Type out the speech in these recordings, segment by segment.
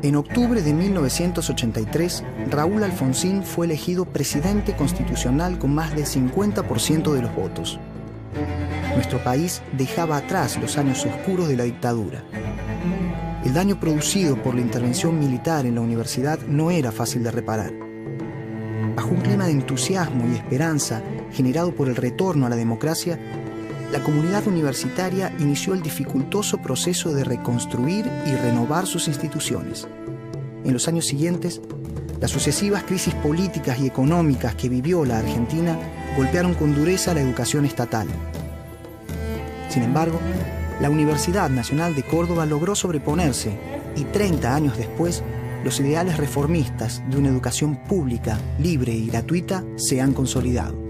En octubre de 1983, Raúl Alfonsín fue elegido presidente constitucional con más del 50% de los votos. Nuestro país dejaba atrás los años oscuros de la dictadura. El daño producido por la intervención militar en la universidad no era fácil de reparar. Bajo un clima de entusiasmo y esperanza generado por el retorno a la democracia, la comunidad universitaria inició el dificultoso proceso de reconstruir y renovar sus instituciones. En los años siguientes, las sucesivas crisis políticas y económicas que vivió la Argentina golpearon con dureza la educación estatal. Sin embargo, la Universidad Nacional de Córdoba logró sobreponerse y 30 años después, los ideales reformistas de una educación pública, libre y gratuita se han consolidado.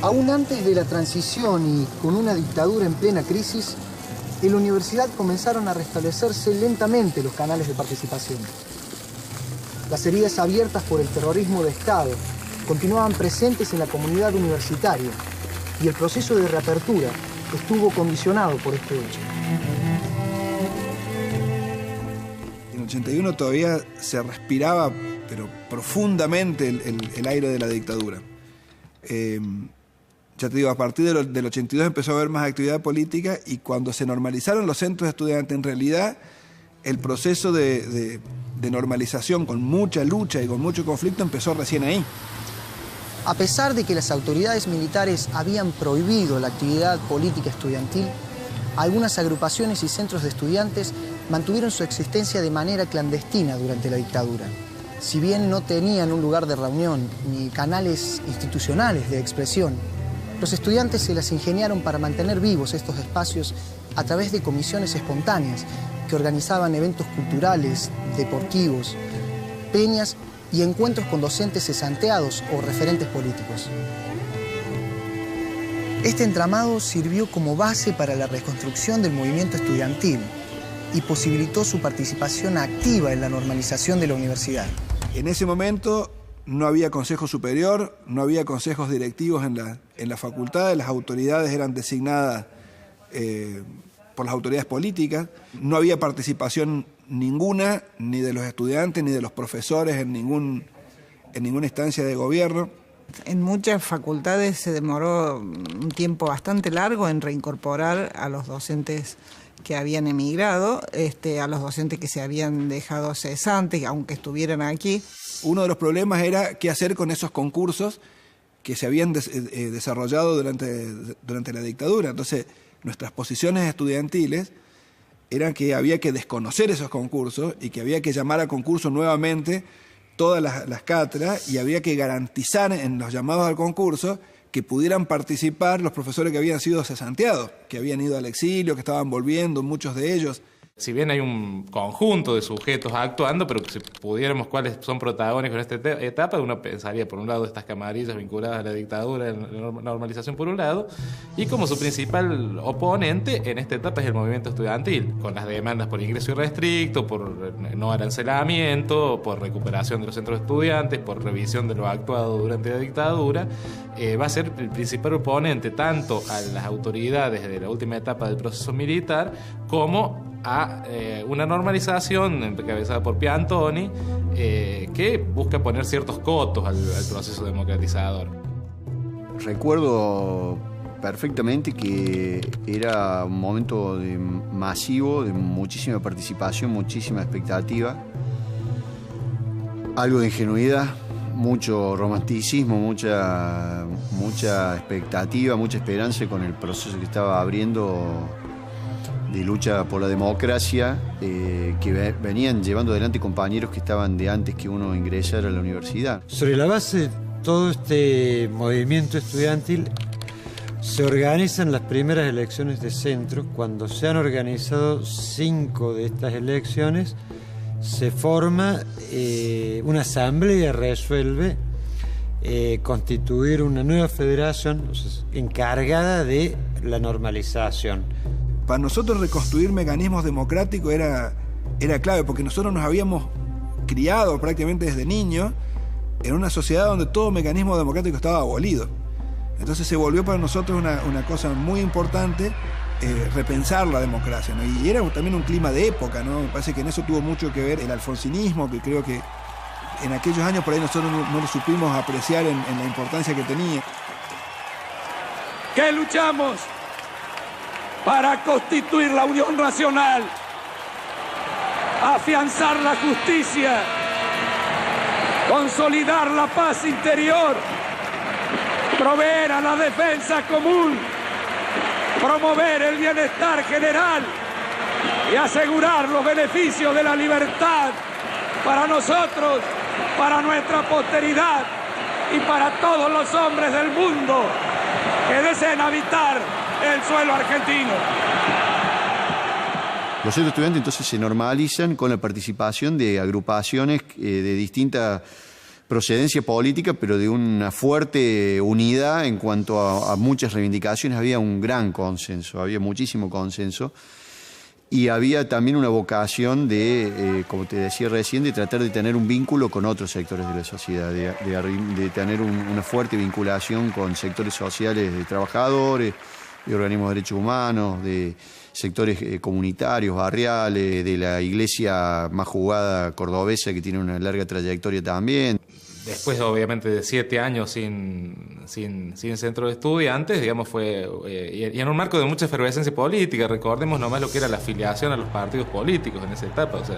Aún antes de la transición y con una dictadura en plena crisis, en la universidad comenzaron a restablecerse lentamente los canales de participación. Las heridas abiertas por el terrorismo de Estado continuaban presentes en la comunidad universitaria y el proceso de reapertura estuvo condicionado por este hecho. En el 81 todavía se respiraba, pero profundamente, el aire de la dictadura. Ya te digo, a partir del 82 empezó a haber más actividad política y cuando se normalizaron los centros de estudiantes, en realidad el proceso de normalización con mucha lucha y con mucho conflicto empezó recién ahí. A pesar de que las autoridades militares habían prohibido la actividad política estudiantil, algunas agrupaciones y centros de estudiantes mantuvieron su existencia de manera clandestina durante la dictadura. Si bien no tenían un lugar de reunión ni canales institucionales de expresión, los estudiantes se las ingeniaron para mantener vivos estos espacios a través de comisiones espontáneas que organizaban eventos culturales, deportivos, peñas y encuentros con docentes cesanteados o referentes políticos. Este entramado sirvió como base para la reconstrucción del movimiento estudiantil y posibilitó su participación activa en la normalización de la universidad. En ese momento no había consejo superior, no había consejos directivos en la facultad, las autoridades eran designadas por las autoridades políticas, no había participación ninguna, ni de los estudiantes, ni de los profesores en ninguna instancia de gobierno. En muchas facultades se demoró un tiempo bastante largo en reincorporar a los docentes que habían emigrado, a los docentes que se habían dejado cesantes, aunque estuvieran aquí. Uno de los problemas era qué hacer con esos concursos que se habían desarrollado durante la dictadura. Entonces, nuestras posiciones estudiantiles eran que había que desconocer esos concursos y que había que llamar a concurso nuevamente todas las cátedras y había que garantizar en los llamados al concurso que pudieran participar los profesores que habían sido cesanteados, que habían ido al exilio, que estaban volviendo, muchos de ellos. Si bien hay un conjunto de sujetos actuando, pero si pudiéramos cuáles son protagónicos en esta etapa, uno pensaría, por un lado, estas camarillas vinculadas a la dictadura, la normalización por un lado, y como su principal oponente en esta etapa es el movimiento estudiantil, con las demandas por ingreso irrestricto, por no arancelamiento, por recuperación de los centros de estudiantes, por revisión de lo actuado durante la dictadura. Va a ser el principal oponente tanto a las autoridades de la última etapa del proceso militar como a una normalización encabezada por Piantoni que busca poner ciertos cotos al proceso democratizador. Recuerdo perfectamente que era un momento masivo, de muchísima participación, muchísima expectativa, algo de ingenuidad, mucho romanticismo, mucha expectativa, mucha esperanza con el proceso que estaba abriendo de lucha por la democracia, que venían llevando adelante compañeros que estaban de antes que uno ingresara a la universidad. Sobre la base de todo este movimiento estudiantil Se organizan las primeras elecciones de centro. Cuando se han organizado 5 de estas elecciones, se forma una asamblea, resuelve constituir una nueva federación encargada de la normalización. Para nosotros reconstruir mecanismos democráticos era clave, porque nosotros nos habíamos criado prácticamente desde niños en una sociedad donde todo mecanismo democrático estaba abolido. Entonces se volvió para nosotros una cosa muy importante repensar la democracia, ¿no? Y era también un clima de época, ¿no? Me parece que en eso tuvo mucho que ver el alfonsinismo, que creo que en aquellos años por ahí nosotros no lo supimos apreciar en la importancia que tenía. Que luchamos para constituir la unión nacional, afianzar la justicia, consolidar la paz interior, proveer a la defensa común, promover el bienestar general y asegurar los beneficios de la libertad para nosotros, para nuestra posteridad y para todos los hombres del mundo que deseen habitar el suelo argentino. Los centros estudiantes entonces se normalizan con la participación de agrupaciones de distinta procedencia política, pero de una fuerte unidad en cuanto a muchas reivindicaciones. Había un gran consenso, había muchísimo consenso, y había también una vocación de, como te decía recién, de tratar de tener un vínculo con otros sectores de la sociedad, de tener una fuerte vinculación con sectores sociales de trabajadores, de organismos de derechos humanos, de sectores comunitarios, barriales, de la iglesia más jugada cordobesa, que tiene una larga trayectoria también. Después, obviamente, de 7 años sin centro de estudiantes, digamos, fue y en un marco de mucha efervescencia política. Recordemos nomás lo que era la afiliación a los partidos políticos en esa etapa. O sea,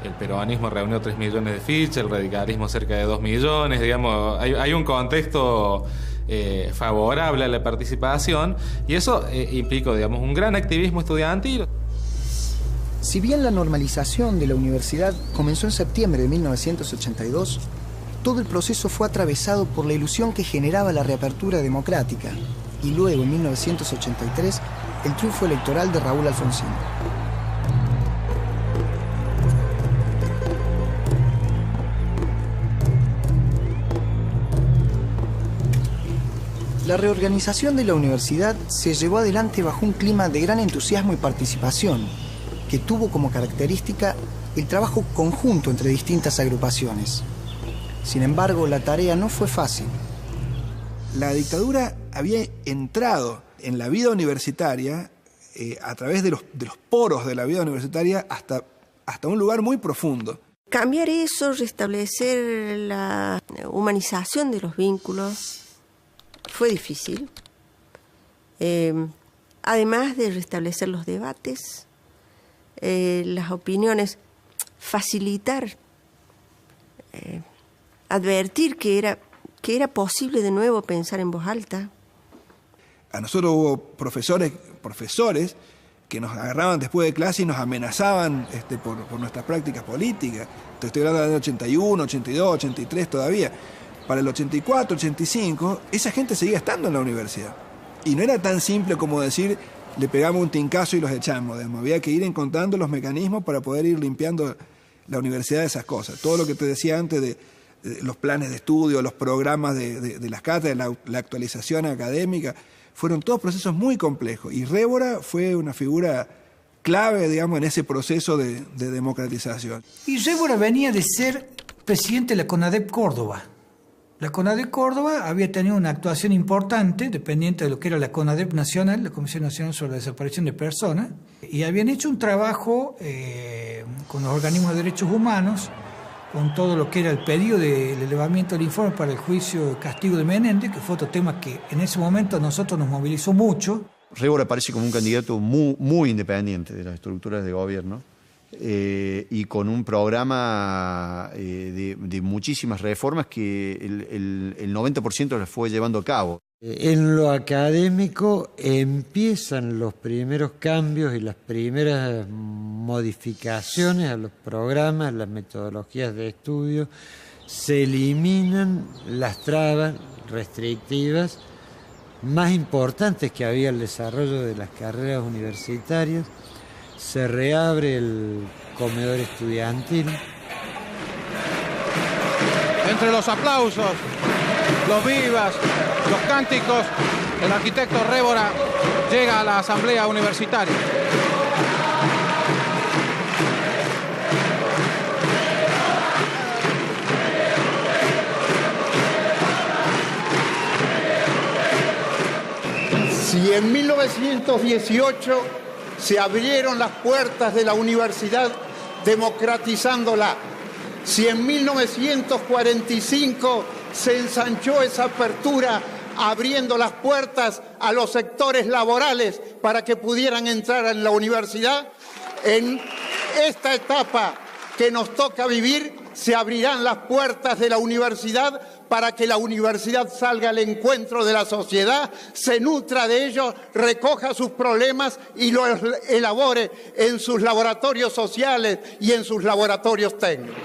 el peronismo reunió 3 millones de fichas, el radicalismo cerca de 2 millones. Digamos, hay un contexto favorable a la participación, y eso implicó, digamos, un gran activismo estudiantil. Si bien la normalización de la universidad comenzó en septiembre de 1982, todo el proceso fue atravesado por la ilusión que generaba la reapertura democrática, y luego, en 1983, el triunfo electoral de Raúl Alfonsín. La reorganización de la universidad se llevó adelante bajo un clima de gran entusiasmo y participación, que tuvo como característica el trabajo conjunto entre distintas agrupaciones. Sin embargo, la tarea no fue fácil. La dictadura había entrado en la vida universitaria a través de los poros de la vida universitaria hasta un lugar muy profundo. Cambiar eso, restablecer la humanización de los vínculos, fue difícil. Además de restablecer los debates, las opiniones, facilitar, advertir que era posible de nuevo pensar en voz alta. A nosotros hubo profesores que nos agarraban después de clase y nos amenazaban por nuestras prácticas políticas. Te estoy hablando del 81, 82, 83 todavía. Para el 84, 85, esa gente seguía estando en la universidad. Y no era tan simple como decir, le pegamos un tincazo y los echamos. Digamos. Había que ir encontrando los mecanismos para poder ir limpiando la universidad de esas cosas. Todo lo que te decía antes de los planes de estudio, los programas de las cátedras, la actualización académica, fueron todos procesos muy complejos. Y Révora fue una figura clave, digamos, en ese proceso de democratización. Y Révora venía de ser presidente de la CONADEP Córdoba. La CONADEP Córdoba había tenido una actuación importante, dependiente de lo que era la CONADEP Nacional, la Comisión Nacional sobre la Desaparición de Personas, y habían hecho un trabajo con los organismos de derechos humanos, con todo lo que era el pedido del elevamiento del informe para el juicio de castigo de Menéndez, que fue otro tema que en ese momento a nosotros nos movilizó mucho. Révora aparece como un candidato muy independiente de las estructuras de gobierno, y con un programa de muchísimas reformas que el 90% las fue llevando a cabo. En lo académico empiezan los primeros cambios y las primeras modificaciones a los programas, las metodologías de estudio. Se eliminan las trabas restrictivas más importantes que había el desarrollo de las carreras universitarias. Se reabre el comedor estudiantil. Entre los aplausos, los vivas, los cánticos, el arquitecto Révora llega a la asamblea universitaria. Si en 1918 se abrieron las puertas de la universidad democratizándola, si en 1945 se ensanchó esa apertura abriendo las puertas a los sectores laborales para que pudieran entrar en la universidad, en esta etapa que nos toca vivir se abrirán las puertas de la universidad para que la universidad salga al encuentro de la sociedad, se nutra de ellos, recoja sus problemas y los elabore en sus laboratorios sociales y en sus laboratorios técnicos.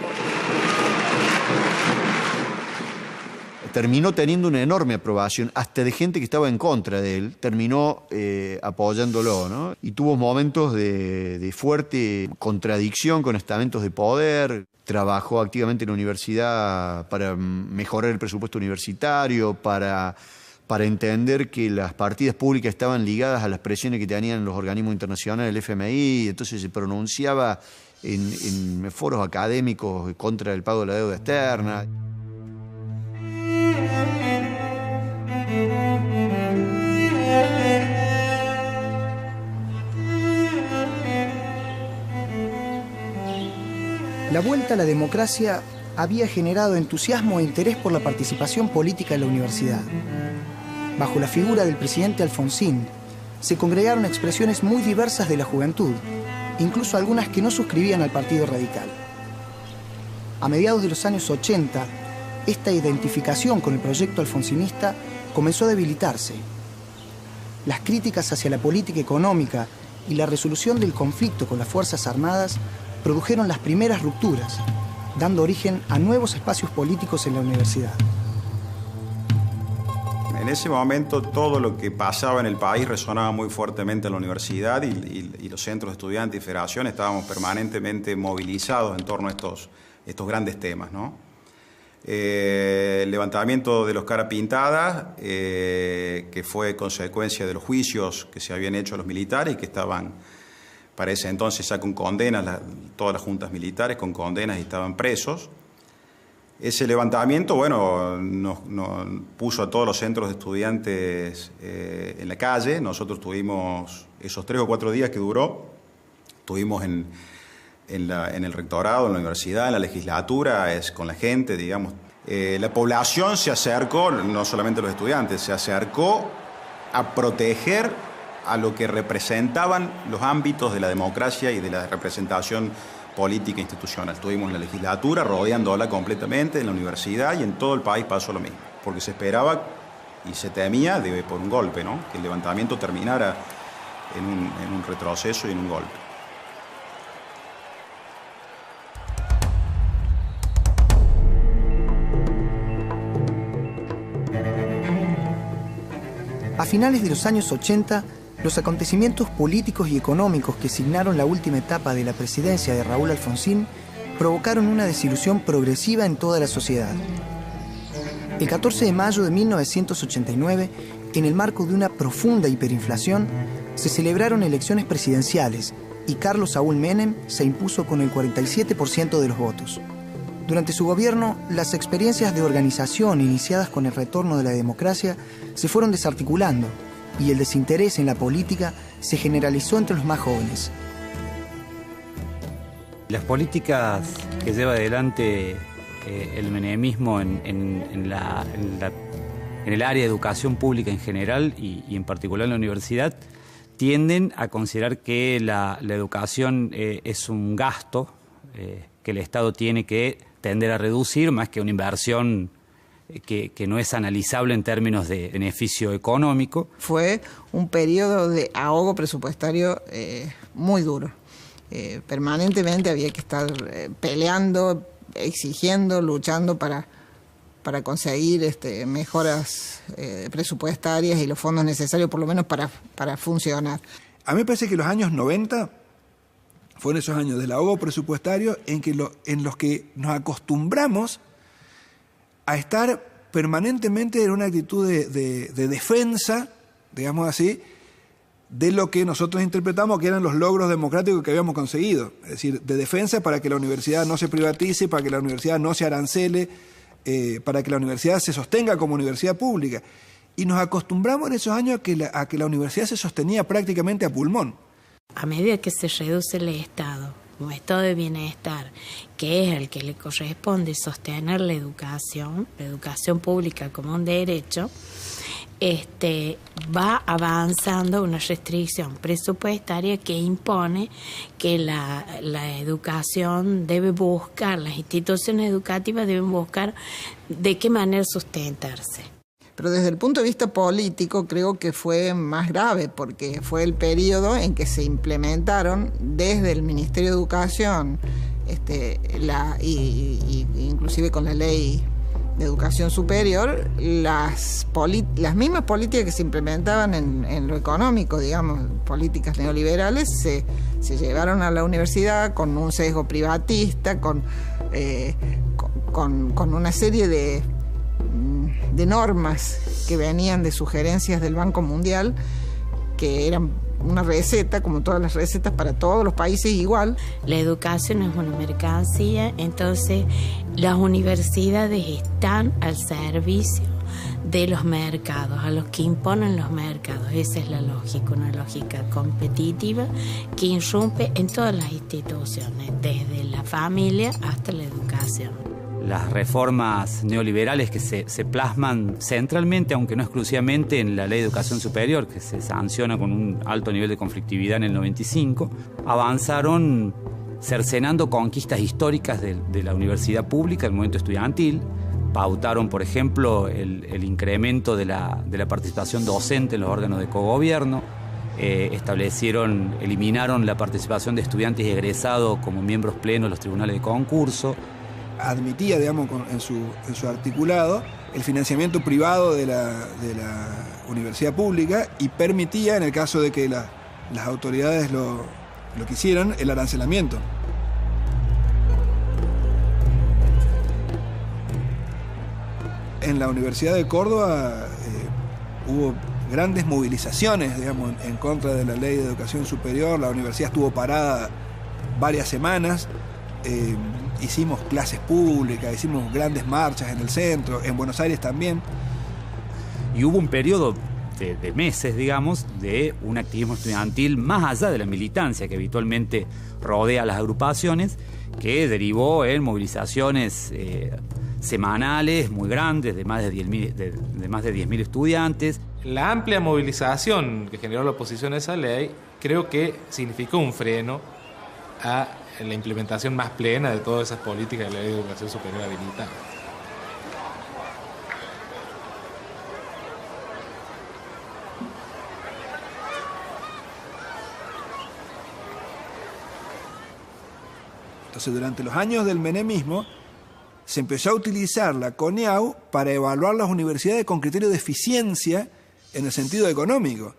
Terminó teniendo una enorme aprobación, hasta de gente que estaba en contra de él, terminó apoyándolo, ¿no? Y tuvo momentos de fuerte contradicción con estamentos de poder. Trabajó activamente en la universidad para mejorar el presupuesto universitario, para entender que las partidas públicas estaban ligadas a las presiones que tenían los organismos internacionales, el FMI, entonces se pronunciaba en foros académicos contra el pago de la deuda externa. La vuelta a la democracia había generado entusiasmo e interés por la participación política en la universidad. Bajo la figura del presidente Alfonsín, se congregaron expresiones muy diversas de la juventud, incluso algunas que no suscribían al Partido Radical. A mediados de los años 80, esta identificación con el proyecto alfonsinista comenzó a debilitarse. Las críticas hacia la política económica y la resolución del conflicto con las Fuerzas Armadas produjeron las primeras rupturas, dando origen a nuevos espacios políticos en la universidad. En ese momento todo lo que pasaba en el país resonaba muy fuertemente en la universidad y los centros de estudiantes y federación estábamos permanentemente movilizados en torno a estos grandes temas, ¿no? El levantamiento de los cara pintadas, que fue consecuencia de los juicios que se habían hecho a los militares y que estaban, para ese entonces ya con condenas, todas las juntas militares con condenas y estaban presos. Ese levantamiento, bueno, nos puso a todos los centros de estudiantes en la calle. Nosotros tuvimos esos 3 o 4 días que duró, tuvimos en el rectorado, en la universidad, en la legislatura, con la gente, digamos. La población se acercó, no solamente los estudiantes, se acercó a proteger a lo que representaban los ámbitos de la democracia y de la representación política institucional. Estuvimos en la legislatura, rodeándola completamente, en la universidad y en todo el país pasó lo mismo, porque se esperaba y se temía por un golpe, ¿no? Que el levantamiento terminara en un retroceso y en un golpe. A finales de los años 80, los acontecimientos políticos y económicos que signaron la última etapa de la presidencia de Raúl Alfonsín provocaron una desilusión progresiva en toda la sociedad. El 14 de mayo de 1989, en el marco de una profunda hiperinflación, se celebraron elecciones presidenciales y Carlos Saúl Menem se impuso con el 47% de los votos. Durante su gobierno, las experiencias de organización iniciadas con el retorno de la democracia se fueron desarticulando y el desinterés en la política se generalizó entre los más jóvenes. Las políticas que lleva adelante el menemismo en el área de educación pública en general y en particular en la universidad tienden a considerar que la educación es un gasto que el Estado tiene que tender a reducir más que una inversión que no es analizable en términos de beneficio económico. Fue un periodo de ahogo presupuestario muy duro. Permanentemente había que estar peleando, exigiendo, luchando para conseguir mejoras presupuestarias y los fondos necesarios, por lo menos para funcionar. A mí me parece que los años 90 fueron esos años del ahogo presupuestario en los que nos acostumbramos a estar permanentemente en una actitud de defensa, digamos así, de lo que nosotros interpretamos que eran los logros democráticos que habíamos conseguido. Es decir, de defensa para que la universidad no se privatice, para que la universidad no se arancele, para que la universidad se sostenga como universidad pública. Y nos acostumbramos en esos años a que la universidad se sostenía prácticamente a pulmón. A medida que se reduce el Estado, un estado de bienestar, que es el que le corresponde sostener la educación pública como un derecho, va avanzando una restricción presupuestaria que impone que la educación debe buscar, las instituciones educativas deben buscar de qué manera sustentarse. Pero desde el punto de vista político creo que fue más grave, porque fue el periodo en que se implementaron desde el Ministerio de Educación, inclusive con la Ley de Educación Superior, las mismas políticas que se implementaban en lo económico, digamos, políticas neoliberales, se llevaron a la universidad con un sesgo privatista, con una serie de normas que venían de sugerencias del Banco Mundial, que eran una receta, como todas las recetas para todos los países igual. La educación es una mercancía, entonces las universidades están al servicio de los mercados, a los que imponen los mercados. Esa es la lógica, una lógica competitiva que irrumpe en todas las instituciones, desde la familia hasta la educación. Las reformas neoliberales que se plasman centralmente, aunque no exclusivamente, en la Ley de Educación Superior, que se sanciona con un alto nivel de conflictividad en el 95, avanzaron cercenando conquistas históricas de la universidad pública, el movimiento estudiantil. Pautaron, por ejemplo, el incremento de la participación docente en los órganos de cogobierno. Eliminaron la participación de estudiantes y egresados como miembros plenos de los tribunales de concurso. Admitía, digamos, en su articulado el financiamiento privado de la universidad pública y permitía, en el caso de que las autoridades lo quisieran, el arancelamiento. En la Universidad de Córdoba hubo grandes movilizaciones, digamos, en contra de la Ley de Educación Superior. La universidad estuvo parada varias semanas. Hicimos clases públicas, hicimos grandes marchas en el centro, en Buenos Aires también. Y hubo un periodo de meses, digamos, de un activismo estudiantil más allá de la militancia que habitualmente rodea a las agrupaciones, que derivó en movilizaciones semanales muy grandes de más de 10.000 estudiantes. La amplia movilización que generó la oposición a esa ley creo que significó un freno a la implementación más plena de todas esas políticas de la Ley de Educación Superior habilitada. Entonces, durante los años del menemismo, se empezó a utilizar la CONEAU para evaluar las universidades con criterio de eficiencia en el sentido económico.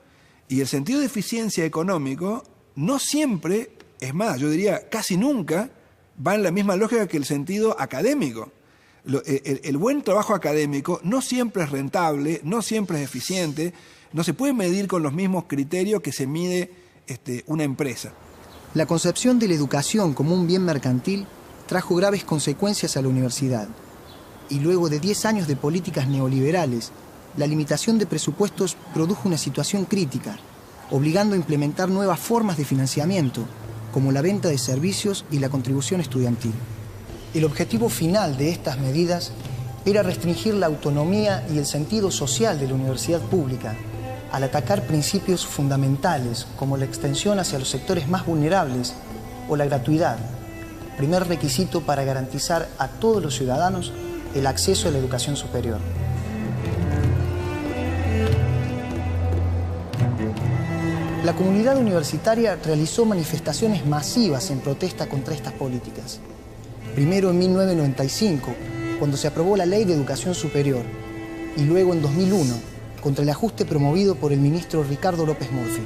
Y el sentido de eficiencia económico no siempre, es más, yo diría casi nunca, va en la misma lógica que el sentido académico. El buen trabajo académico no siempre es rentable, no siempre es eficiente, no se puede medir con los mismos criterios que se mide una empresa. La concepción de la educación como un bien mercantil trajo graves consecuencias a la universidad. Y luego de 10 años de políticas neoliberales, la limitación de presupuestos produjo una situación crítica, obligando a implementar nuevas formas de financiamiento, como la venta de servicios y la contribución estudiantil. El objetivo final de estas medidas era restringir la autonomía y el sentido social de la universidad pública, al atacar principios fundamentales como la extensión hacia los sectores más vulnerables o la gratuidad, primer requisito para garantizar a todos los ciudadanos el acceso a la educación superior. La comunidad universitaria realizó manifestaciones masivas en protesta contra estas políticas. Primero en 1995, cuando se aprobó la Ley de Educación Superior, y luego en 2001, contra el ajuste promovido por el ministro Ricardo López Murphy.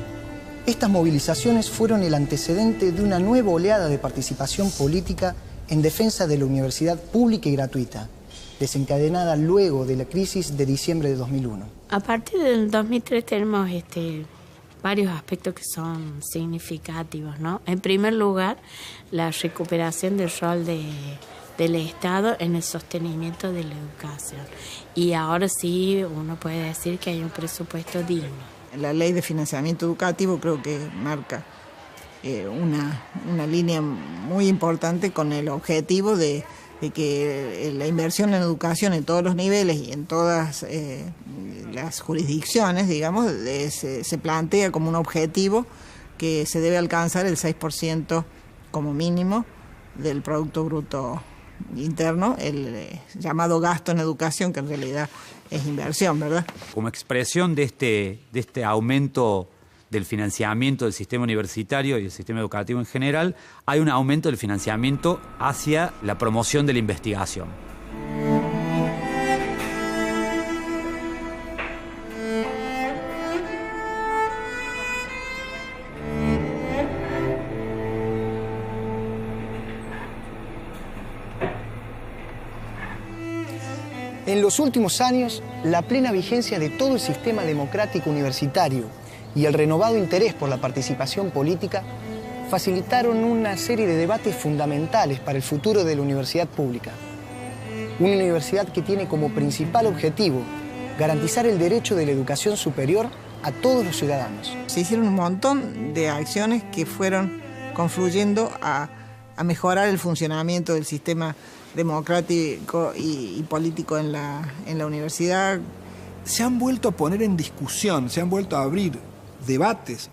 Estas movilizaciones fueron el antecedente de una nueva oleada de participación política en defensa de la universidad pública y gratuita, desencadenada luego de la crisis de diciembre de 2001. A partir del 2003 tenemos varios aspectos que son significativos, ¿no? En primer lugar, la recuperación del rol del Estado en el sostenimiento de la educación. Y ahora sí uno puede decir que hay un presupuesto digno. La ley de financiamiento educativo creo que marca una línea muy importante con el objetivo de que la inversión en educación en todos los niveles y en todas las jurisdicciones, digamos, se plantea como un objetivo que se debe alcanzar el 6% como mínimo del Producto Bruto Interno, el llamado gasto en educación, que en realidad es inversión, ¿verdad? Como expresión de este aumento del financiamiento del sistema universitario y del sistema educativo en general, hay un aumento del financiamiento hacia la promoción de la investigación. En los últimos años, la plena vigencia de todo el sistema democrático universitario y el renovado interés por la participación política facilitaron una serie de debates fundamentales para el futuro de la universidad pública. Una universidad que tiene como principal objetivo garantizar el derecho de la educación superior a todos los ciudadanos. Se hicieron un montón de acciones que fueron confluyendo a mejorar el funcionamiento del sistema democrático y político en la universidad. Se han vuelto a poner en discusión, se han vuelto a abrir debates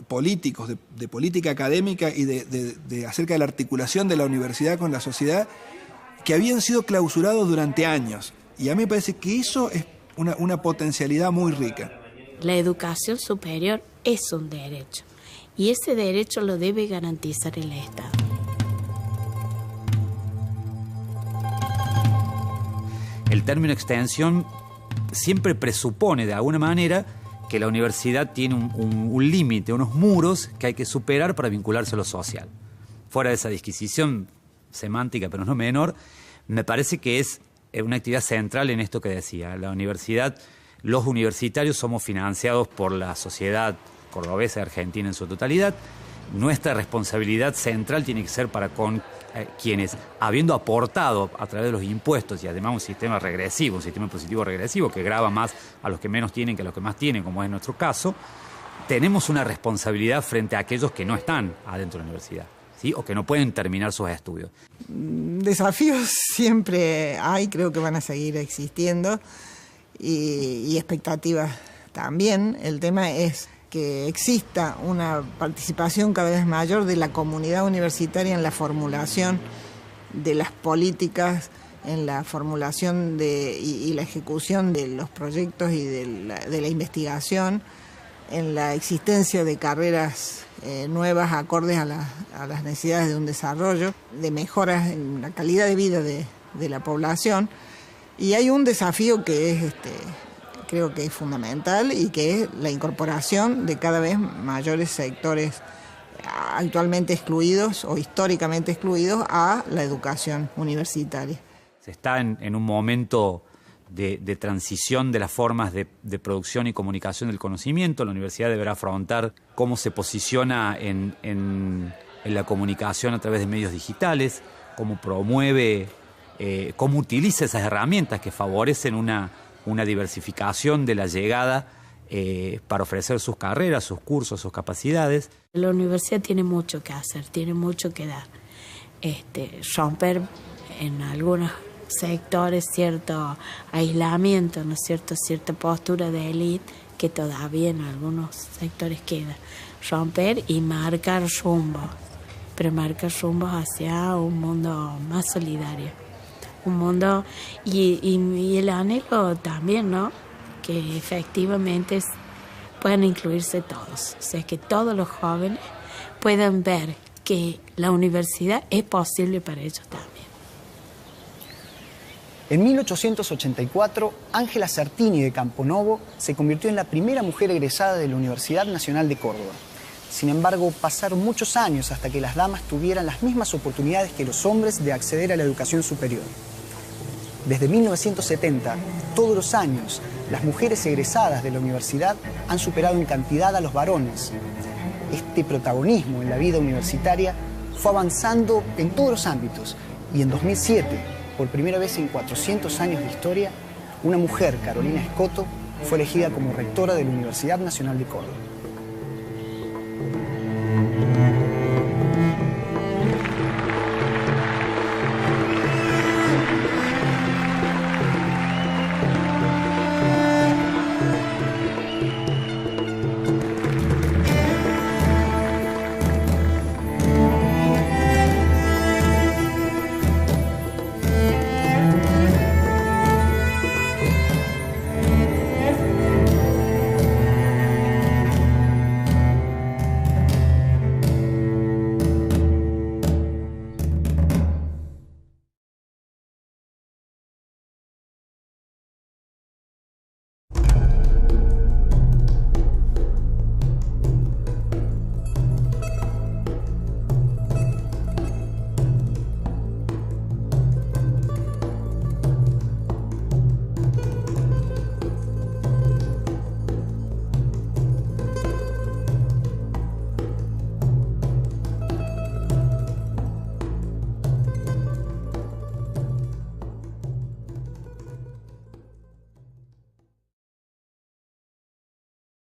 políticos, de política académica y de acerca de la articulación de la universidad con la sociedad, que habían sido clausurados durante años. Y a mí me parece que eso es una potencialidad muy rica. La educación superior es un derecho, y ese derecho lo debe garantizar el Estado. El término extensión siempre presupone de alguna manera que la universidad tiene un límite, unos muros que hay que superar para vincularse a lo social. Fuera de esa disquisición semántica, pero no menor, me parece que es una actividad central en esto que decía. La universidad, los universitarios somos financiados por la sociedad cordobesa y argentina en su totalidad. Nuestra responsabilidad central tiene que ser para con quienes, habiendo aportado a través de los impuestos y además un sistema regresivo, un sistema positivo regresivo que grava más a los que menos tienen que a los que más tienen, como es nuestro caso, tenemos una responsabilidad frente a aquellos que no están adentro de la universidad, ¿sí? O que no pueden terminar sus estudios. Desafíos siempre hay, creo que van a seguir existiendo, y expectativas también. El tema es que exista una participación cada vez mayor de la comunidad universitaria en la formulación de las políticas, en la formulación y la ejecución de los proyectos y de la investigación, en la existencia de carreras nuevas acordes a las necesidades de un desarrollo, de mejoras en la calidad de vida de la población. Y hay un desafío que es creo que es fundamental, y que es la incorporación de cada vez mayores sectores actualmente excluidos o históricamente excluidos a la educación universitaria. Se está en un momento de transición de las formas de producción y comunicación del conocimiento. La universidad deberá afrontar cómo se posiciona en la comunicación a través de medios digitales, cómo promueve, cómo utiliza esas herramientas que favorecen una diversificación de la llegada para ofrecer sus carreras, sus cursos, sus capacidades. La universidad tiene mucho que hacer, tiene mucho que dar. Romper en algunos sectores cierto aislamiento, ¿no es cierto?, cierta postura de élite que todavía en algunos sectores queda. Romper y marcar rumbos, pero marcar rumbos hacia un mundo más solidario. Un mundo y el anhelo también, ¿no?, que efectivamente puedan incluirse todos, o sea, que todos los jóvenes puedan ver que la universidad es posible para ellos también. En 1884, Ángela Certini de Camponovo se convirtió en la primera mujer egresada de la Universidad Nacional de Córdoba. Sin embargo, pasaron muchos años hasta que las damas tuvieran las mismas oportunidades que los hombres de acceder a la educación superior. Desde 1970, todos los años, las mujeres egresadas de la universidad han superado en cantidad a los varones. Este protagonismo en la vida universitaria fue avanzando en todos los ámbitos y en 2007, por primera vez en 400 años de historia, una mujer, Carolina Escoto, fue elegida como rectora de la Universidad Nacional de Córdoba.